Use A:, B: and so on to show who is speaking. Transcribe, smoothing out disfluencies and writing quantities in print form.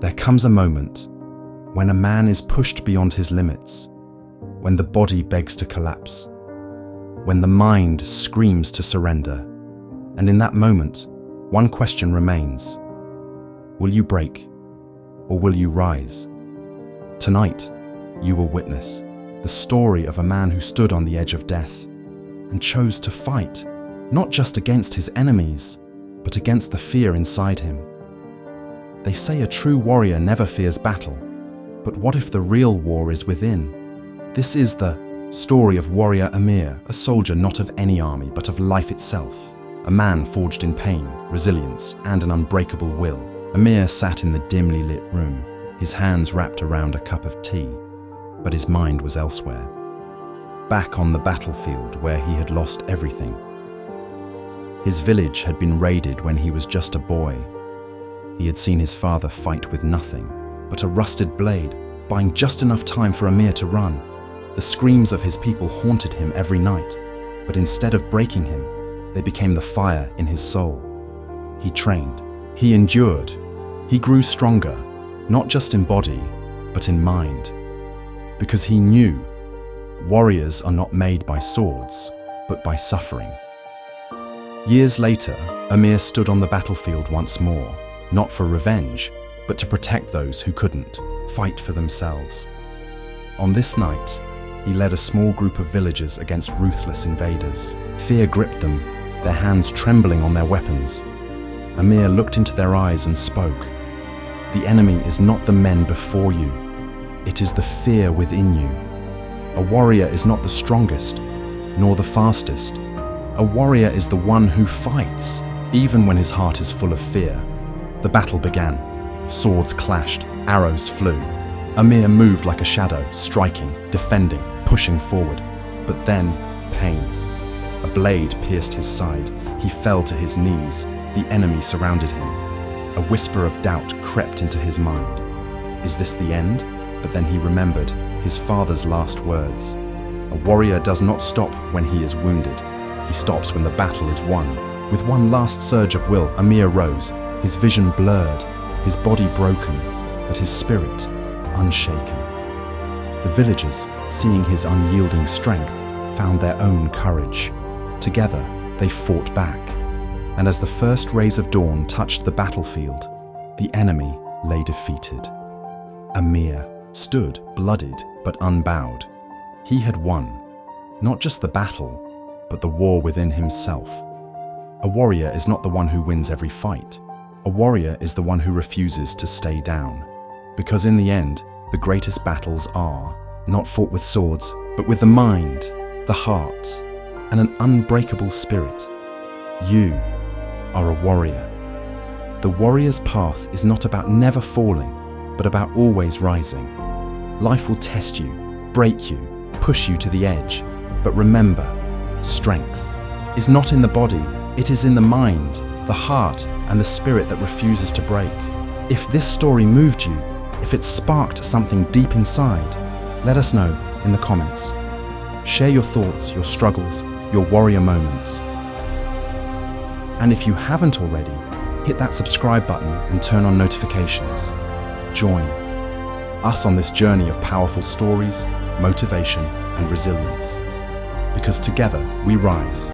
A: There comes a moment when a man is pushed beyond his limits, when the body begs to collapse, when the mind screams to surrender, and in that moment, one question remains. Will you break, or will you rise? Tonight, you will witness the story of a man who stood on the edge of death and chose to fight, not just against his enemies, but against the fear inside him. They say a true warrior never fears battle, but what if the real war is within? This is the story of warrior Amir, a soldier not of any army, but of life itself. A man forged in pain, resilience, and an unbreakable will. Amir sat in the dimly lit room, his hands wrapped around a cup of tea, but his mind was elsewhere. Back on the battlefield where he had lost everything. His village had been raided when he was just a boy. He had seen his father fight with nothing but a rusted blade, buying just enough time for Amir to run. The screams of his people haunted him every night, but instead of breaking him, they became the fire in his soul. He trained, he endured, he grew stronger, not just in body, but in mind. Because he knew warriors are not made by swords, but by suffering. Years later, Amir stood on the battlefield once more, not for revenge, but to protect those who couldn't fight for themselves. On this night, he led a small group of villagers against ruthless invaders. Fear gripped them, their hands trembling on their weapons. Amir looked into their eyes and spoke. The enemy is not the men before you. It is the fear within you. A warrior is not the strongest, nor the fastest. A warrior is the one who fights, even when his heart is full of fear. The battle began. Swords clashed, arrows flew. Amir moved like a shadow, striking, defending, pushing forward. But then, pain. A blade pierced his side. He fell to his knees. The enemy surrounded him. A whisper of doubt crept into his mind. Is this the end? But then he remembered his father's last words. A warrior does not stop when he is wounded. He stops when the battle is won. With one last surge of will, Amir rose, his vision blurred, his body broken, but his spirit unshaken. The villagers, seeing his unyielding strength, found their own courage. Together, they fought back. And as the first rays of dawn touched the battlefield, the enemy lay defeated. Amir stood bloodied but unbowed. He had won, not just the battle, but the war within himself. A warrior is not the one who wins every fight. A warrior is the one who refuses to stay down. Because in the end, the greatest battles are not fought with swords, but with the mind, the heart, and an unbreakable spirit. You are a warrior. The warrior's path is not about never falling, but about always rising. Life will test you, break you, push you to the edge. But remember, strength is not in the body, it is in the mind, the heart, and the spirit that refuses to break. If this story moved you, if it sparked something deep inside, let us know in the comments. Share your thoughts, your struggles, your warrior moments. And if you haven't already, hit that subscribe button and turn on notifications. Join us on this journey of powerful stories, motivation, and resilience. Because together we rise.